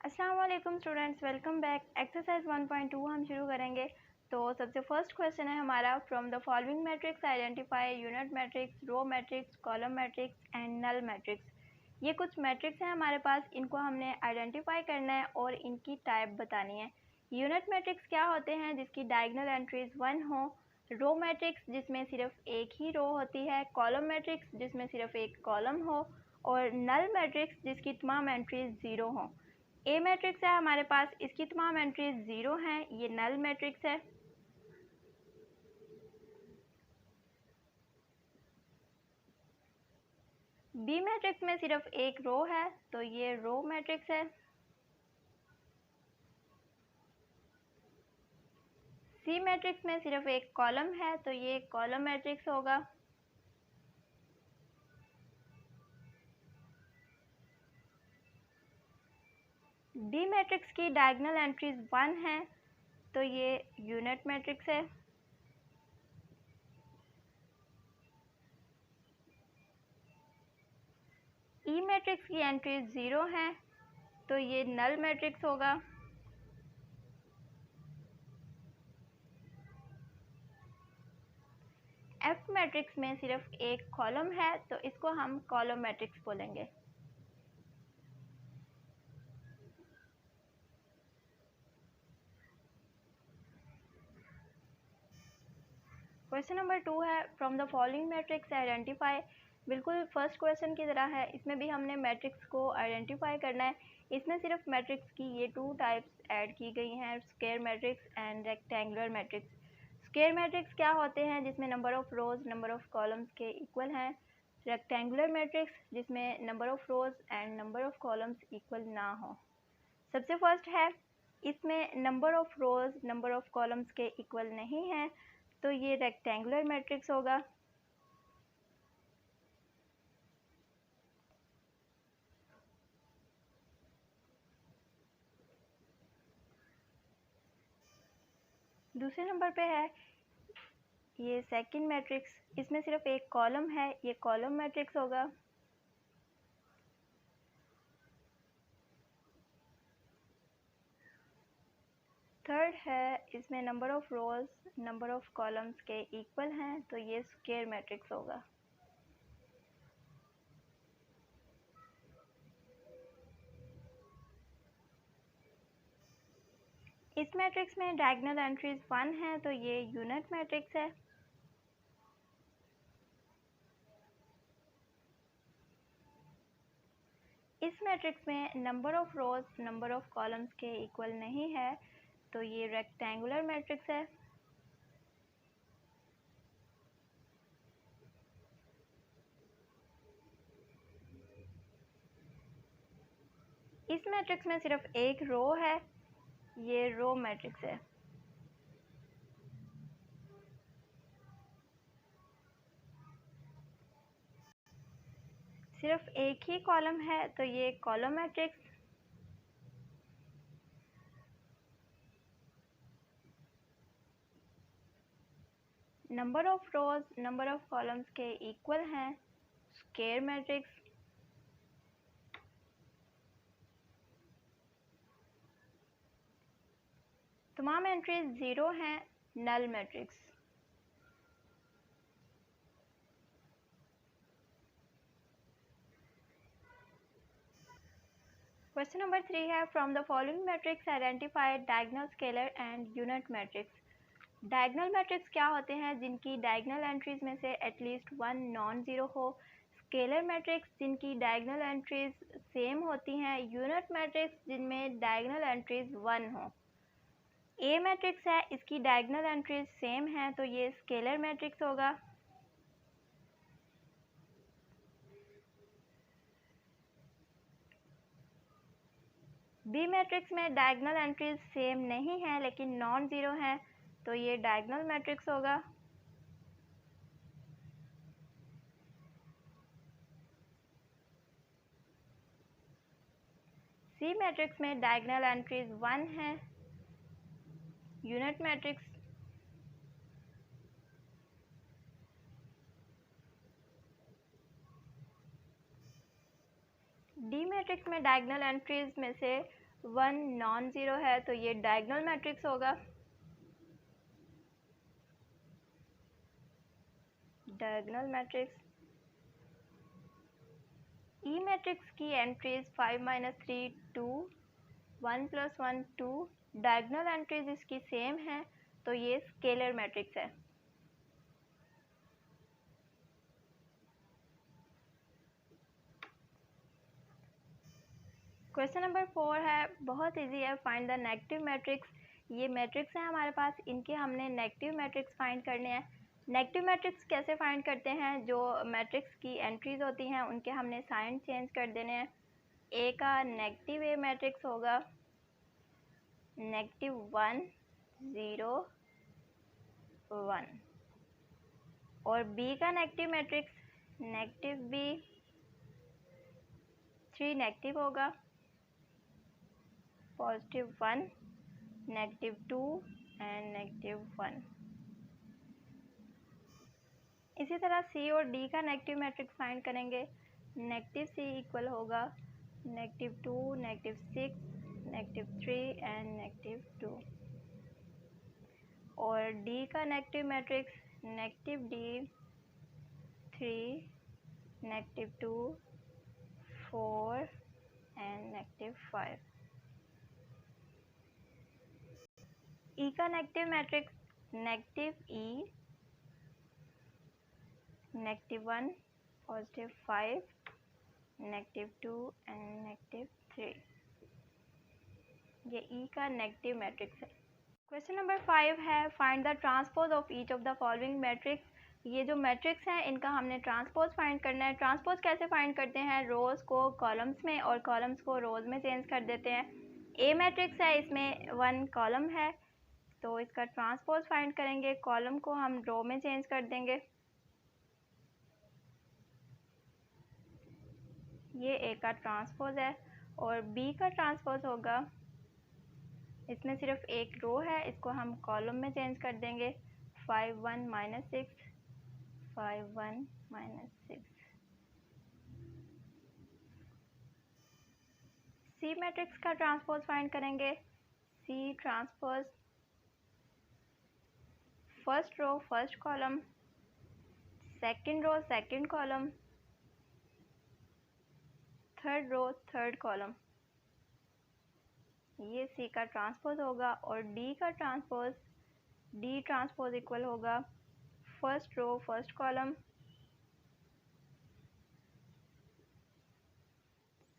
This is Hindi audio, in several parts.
अस्सलाम वालेकुम स्टूडेंट्स, वेलकम बैक। एक्सरसाइज 1.2 हम शुरू करेंगे। तो सबसे फर्स्ट क्वेश्चन है हमारा, from the following matrix identify unit matrix, row matrix, column matrix and null matrix. ये कुछ मैट्रिक्स हैं हमारे पास, इनको हमने आइडेंटिफाई करना है और इनकी टाइप बतानी है। यूनिट मैट्रिक्स क्या होते हैं? जिसकी डायगोनल एंट्रीज 1 हो। रो मैट्रिक्स जिसमें सिर्फ एक ही रो होती है। कॉलम मैट्रिक्स जिसमें सिर्फ एक कॉलम हो। और नल मैट्रिक्स जिसकी तमाम एंट्रीज 0 हों। ए मैट्रिक्स है हमारे पास, इसकी तमाम एंट्रीज 0 हैं, ये नल मैट्रिक्स है। बी मैट्रिक्स में सिर्फ एक रो है, तो ये रो मैट्रिक्स है। सी मैट्रिक्स में सिर्फ एक कॉलम है, तो ये कॉलम मैट्रिक्स होगा। डी मैट्रिक्स की डायगोनल एंट्रीज 1 है, तो ये यूनिट मैट्रिक्स है। ई मैट्रिक्स की एंट्रीज 0 हैं, तो ये नल मैट्रिक्स होगा। एफ मैट्रिक्स में सिर्फ एक कॉलम है, तो इसको हम कॉलम मैट्रिक्स बोलेंगे। क्वेश्चन नंबर 2 है, from the following matrix identify. बिल्कुल फर्स्ट क्वेश्चन की तरह है, इसमें भी हमने मैट्रिक्स को आइडेंटिफाई करना है। इसमें सिर्फ मैट्रिक्स की ये 2 टाइप्स ऐड की गई हैं, square matrix and rectangular matrix. Square matrix क्या होते हैं? जिसमें number of rose number of columns के इक्वल हैं। रेक्टेंगुलर मैट्रिक्स जिसमें number of rose and number of columns equal ना हो। सबसे फर्स्ट है, इसमें number of rose number of columns के इक्वल नहीं है, तो ये रेक्टेंगुलर मैट्रिक्स होगा। दूसरे नंबर पे है ये सेकंड मैट्रिक्स, इसमें सिर्फ एक कॉलम है, ये कॉलम मैट्रिक्स होगा। थर्ड है, इसमें number of rose number of columns के इक्वल हैं, तो ये स्क्वायर मैट्रिक्स होगा। इस मैट्रिक्स में डायगोनल एंट्रीज 1 है, तो ये यूनिट मैट्रिक्स है। इस मैट्रिक्स में number of rose number of columns के इक्वल नहीं है, तो ये रेक्टेंगुलर मैट्रिक्स है। इस मैट्रिक्स में सिर्फ एक रो है, ये रो मैट्रिक्स है। सिर्फ एक ही कॉलम है, तो ये column matrix. Number of rose number of columns के इक्वल हैं, स्क्वायर मैट्रिक्स। तमाम एंट्रीज 0 हैं, नल मैट्रिक्स। क्वेश्चन नंबर 3 है, from the following matrix identify diagonal scalar and unit matrix. Diagonal matrix क्या होते हैं? जिनकी डायगोनल एंट्रीज में से एटलीस्ट 1 नॉन ज़ीरो हो। स्केलर मैट्रिक्स जिनकी डायगोनल एंट्रीज सेम होती हैं। यूनिट मैट्रिक्स जिनमें डायगोनल एंट्रीज 1 हो। ए मैट्रिक्स है, इसकी डायगोनल एंट्रीज सेम हैं, तो ये स्केलर मैट्रिक्स होगा। बी मैट्रिक्स में डायगोनल एंट्रीज सेम नहीं है लेकिन नॉन ज़ीरो हैं, तो ये डायगोनल मैट्रिक्स होगा। सी मैट्रिक्स में डायगोनल एंट्रीज 1 है, यूनिट मैट्रिक्स। डी मैट्रिक्स में डायगोनल एंट्रीज में से 1 नॉन ज़ीरो है तो ये डायगोनल मैट्रिक्स होगा। Diagonal matrix. ई मैट्रिक्स की एंट्रीज 5 - 3 2 1 + 1 2, डायगोनल एंट्रीज इसकी सेम है तो ये स्केलर मैट्रिक्स है। क्वेश्चन नंबर 4 है, बहुत इजी है, फाइंड द नेगेटिव मैट्रिक्स। ये मैट्रिक्स है हमारे पास, इनके हमने नेगेटिव मैट्रिक्स फाइंड करने हैं। नेगेटिव मैट्रिक्स कैसे फाइंड करते हैं? जो मैट्रिक्स की एंट्रीज होती हैं उनके हमने साइन चेंज कर देने हैं। ए का नेगेटिव ए मैट्रिक्स होगा -1 0 1, और बी का नेगेटिव मैट्रिक्स -b 3 नेगेटिव होगा, +1 -2 एंड -1। इसी तरह सी और डी का नेगेटिव मैट्रिक्स फाइंड करेंगे। -c इक्वल होगा -2 -6 -3 एंड -2, और डी का नेगेटिव मैट्रिक्स -d 3 -2 4 एंड -5। ई का नेगेटिव मैट्रिक्स -e -1 +5 -2 एंड -3। ये ई का नेगेटिव मैट्रिक्स है। क्वेश्चन नंबर 5 है, find the transpose of each of the following matrix. ये जो मैट्रिक्स हैं इनका हमने ट्रांसपोज फाइंड करना है। ट्रांसपोज कैसे फाइंड करते हैं? रोज़ को कॉलम्स में और कॉलम्स को रोज़ में चेंज कर देते हैं। ए मैट्रिक्स है, इसमें 1 कॉलम है तो इसका ट्रांसपोज फाइंड करेंगे। कॉलम को हम रो में चेंज कर देंगे। ये ए का ट्रांसपोज है, और बी का ट्रांसपोज होगा, इसमें सिर्फ एक रो है, इसको हम कॉलम में चेंज कर देंगे। 5 1 -6 5 1 -6। सी मैट्रिक्स का ट्रांसपोज फाइंड करेंगे। C transpose, first row first column, second row second column, third row third column. ये सी का ट्रांसपोज होगा, और डी का ट्रांसपोज, डी ट्रांसपोज इक्वल होगा first row first column,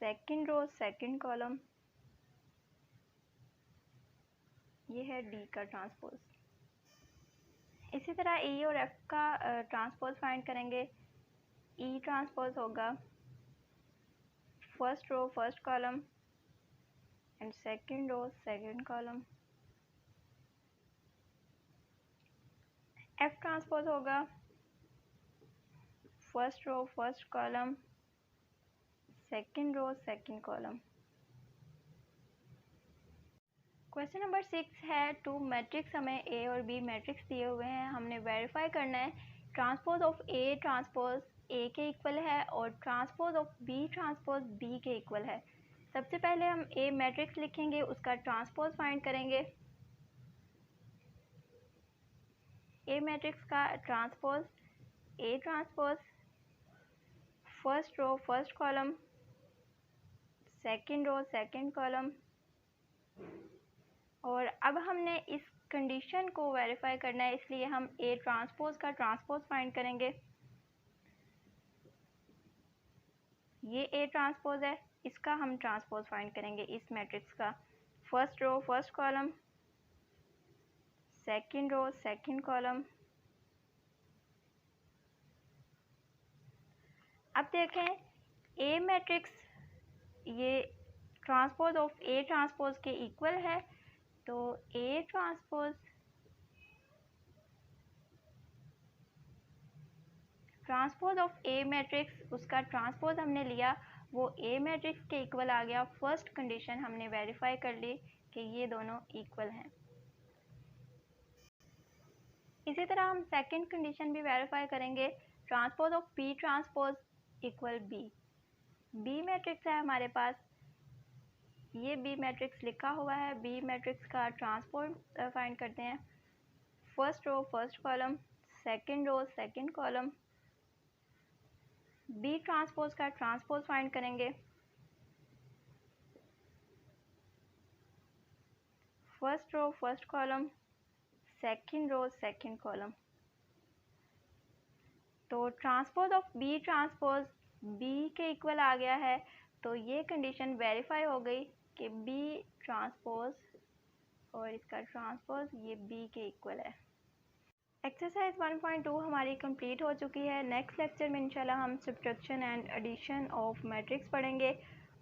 second row second column. ये है डी का ट्रांसपोज। इसी तरह ई और एफ का ट्रांसपोज फाइंड करेंगे। ई ट्रांसपोज होगा first row first column and second row second column. F transpose होगा first row first column, second row second column. Question number 6 है, 2 मैट्रिक्स हमें ए और बी मैट्रिक्स दिए हुए हैं, हमने वेरीफाई करना है transpose of A transpose A के इक्वल है और transpose of B transpose B के इक्वल है। सबसे पहले हम ए मैट्रिक्स लिखेंगे, उसका ट्रांसपोज फाइंड करेंगे। ए मैट्रिक्स का transpose, A transpose first row first column, second row second column. और अब हमने इस कंडीशन को वेरीफाई करना है, इसलिए हम ए ट्रांसपोज का ट्रांसपोज फाइंड करेंगे। ये ए ट्रांसपोज है, इसका हम ट्रांसपोज फाइंड करेंगे इस मैट्रिक्स का। First row first column, second row second column. अब देखें ए मैट्रिक्स ये ट्रांसपोज ऑफ ए ट्रांसपोज के इक्वल है, तो A transpose of A matrix, उसका ट्रांसपोज हमने लिया, वो ए मैट्रिक्स के इक्वल आ गया। फर्स्ट कंडीशन हमने वेरीफाई कर ली कि ये दोनों इक्वल हैं। इसी तरह हम सेकंड कंडीशन भी वेरीफाई करेंगे, transpose of B transpose equal B. B matrix है हमारे पास, ये बी मैट्रिक्स लिखा हुआ है, बी मैट्रिक्स का ट्रांसपोज फाइंड करते हैं। First row first column, second row second column, B transpose का ट्रांसपोज फाइंड करेंगे। First row first column, second row second column. तो transpose of B transpose B के इक्वल आ गया है, तो ये कंडीशन वेरीफाई हो गई कि बी ट्रांसपोज और इसका ट्रांसपोज ये बी के इक्वल है। एक्सरसाइज 1.2 हमारी कंप्लीट हो चुकी है। नेक्स्ट लेक्चर में इंशाल्लाह हम subtraction and addition of matrix पढ़ेंगे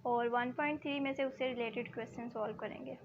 और 1.3 में से उससे रिलेटेड क्वेश्चन सॉल्व करेंगे।